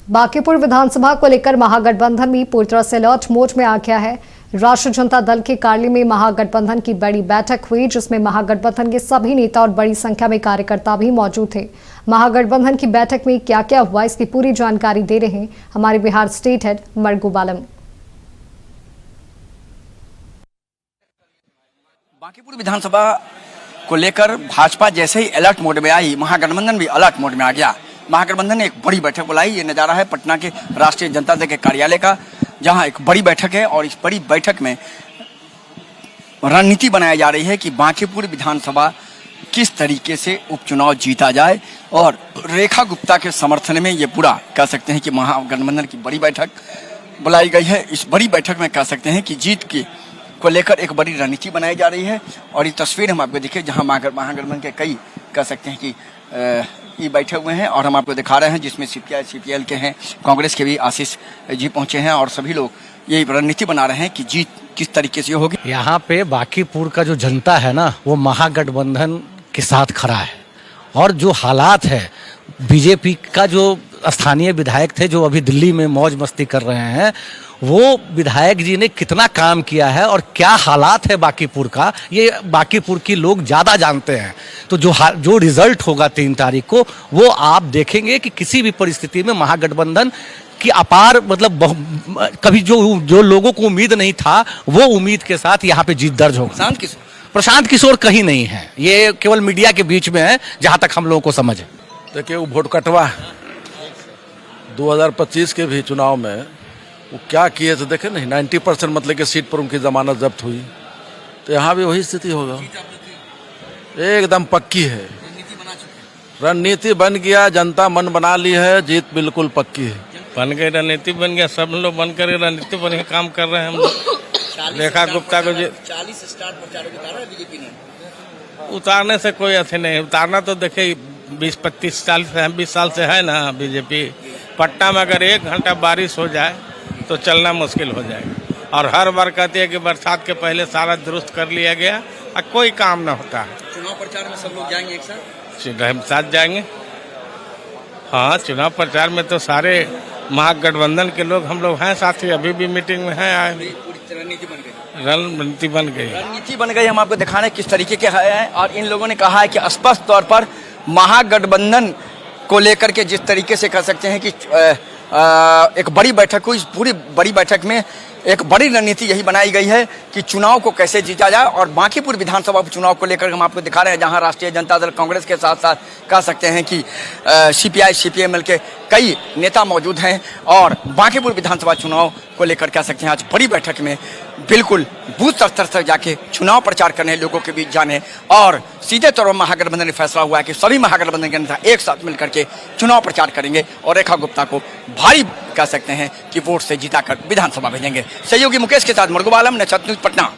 बांकीपुर विधानसभा को लेकर महागठबंधन भी पूरी तरह से अलर्ट मोड में आ गया है। राष्ट्रीय जनता दल के कार्यालय में महागठबंधन की बड़ी बैठक हुई, जिसमें महागठबंधन के सभी नेता और बड़ी संख्या में कार्यकर्ता भी मौजूद थे। महागठबंधन की बैठक में क्या क्या हुआ, इसकी पूरी जानकारी दे रहे हैं हमारे बिहार स्टेट हेड मरगू बालम। बांकीपुर विधानसभा को लेकर भाजपा जैसे ही अलर्ट मोड में आई, महागठबंधन भी अलर्ट मोड में आ गया। महागठबंधन ने एक बड़ी बैठक बुलाई। ये नज़ारा है पटना के राष्ट्रीय जनता दल के कार्यालय का, जहां एक बड़ी बैठक है और इस बड़ी बैठक में रणनीति बनाई जा रही है कि बांकीपुर विधानसभा किस तरीके से उपचुनाव जीता जाए। और रेखा गुप्ता के समर्थन में ये पूरा कह सकते हैं कि महागठबंधन की बड़ी बैठक बुलाई गई है। इस बड़ी बैठक में कह सकते हैं कि जीत की को लेकर एक बड़ी रणनीति बनाई जा रही है। और ये तस्वीर हम आपको दिखे जहां महागठबंधन के कई कह सकते हैं कि ये बैठे हुए हैं और हम आपको दिखा रहे हैं, जिसमें सीपीआई के हैं, कांग्रेस के भी आशीष जी पहुंचे हैं और सभी लोग ये रणनीति बना रहे हैं कि जीत किस तरीके से होगी। यहाँ पे बांकीपुर का जो जनता है ना, वो महागठबंधन के साथ खड़ा है। और जो हालात है, बीजेपी का जो स्थानीय विधायक थे जो अभी दिल्ली में मौज मस्ती कर रहे हैं, वो विधायक जी ने कितना काम किया है और क्या हालात है बांकीपुर का, ये बांकीपुर की लोग ज़्यादा जानते हैं। तो जो रिजल्ट होगा 3 तारीख को, वो आप देखेंगे कि किसी भी परिस्थिति में महागठबंधन की अपार कभी जो लोगों को उम्मीद नहीं था, वो उम्मीद के साथ यहाँ पे जीत दर्ज होगा। प्रशांत किशोर कहीं नहीं है, ये केवल मीडिया के बीच में है जहाँ तक हम लोगों को समझ है। देखिए, वो वोट कटवा 2025 के भी चुनाव में वो क्या किए थे देखे नहीं, 90% मतलब कि सीट पर उनकी जमानत जब्त हुई। तो यहाँ भी वही स्थिति होगा, एकदम पक्की है। रणनीति बन गया, जनता मन बना ली है, जीत बिल्कुल पक्की है। बन गई रणनीति, बन गया, सब लोग बन कर रणनीति बन के काम कर रहे हैं। हम लोग रेखा गुप्ता को 40 स्टार प्रचारक उतारा बीजेपी ने। उतारने से कोई अथी नहीं, उतारना तो देखे 20-25 साल से 20 साल से है ना बीजेपी। पटना में अगर 1 घंटा बारिश हो जाए तो चलना मुश्किल हो जाएगा। और हर बार कहते हैं कि बरसात के पहले सारा दुरुस्त कर लिया गया और कोई काम ना होता है। चुनाव प्रचार में सब लोग जाएंगे एक साथ? हम साथ जाएंगे। हाँ, चुनाव प्रचार में तो सारे महागठबंधन के लोग हम लोग हैं साथी, अभी भी मीटिंग में हैं। रणनीति बन गई, रणनीति बन गई। हम आपको दिखा रहे हैं किस तरीके के हैं। और इन लोगों ने कहा है कि स्पष्ट तौर पर महागठबंधन को लेकर के जिस तरीके से कह सकते हैं कि एक बड़ी बैठक हुई, इस पूरी बड़ी बैठक में एक बड़ी रणनीति यही बनाई गई है कि चुनाव को कैसे जीता जाए। और बांकीपुर विधानसभा चुनाव को लेकर हम आपको दिखा रहे हैं, जहां राष्ट्रीय जनता दल कांग्रेस के साथ साथ कह सकते हैं कि सीपीआई सीपीएम के कई नेता मौजूद हैं। और बांकीपुर विधानसभा चुनाव को लेकर कह सकते हैं आज बड़ी बैठक में बिल्कुल बूथ स्तर तक जाके चुनाव प्रचार करने, लोगों के बीच जाने। और सीधे तौर पर महागठबंधन ने फैसला हुआ है कि सभी महागठबंधन के नेता एक साथ मिलकर के चुनाव प्रचार करेंगे और रेखा गुप्ता को भारी कह सकते हैं कि वोट से जीताकर विधानसभा भेजेंगे। सहयोगी मुकेश के साथ मरगू बालम, नशत न्यूज़, पटना।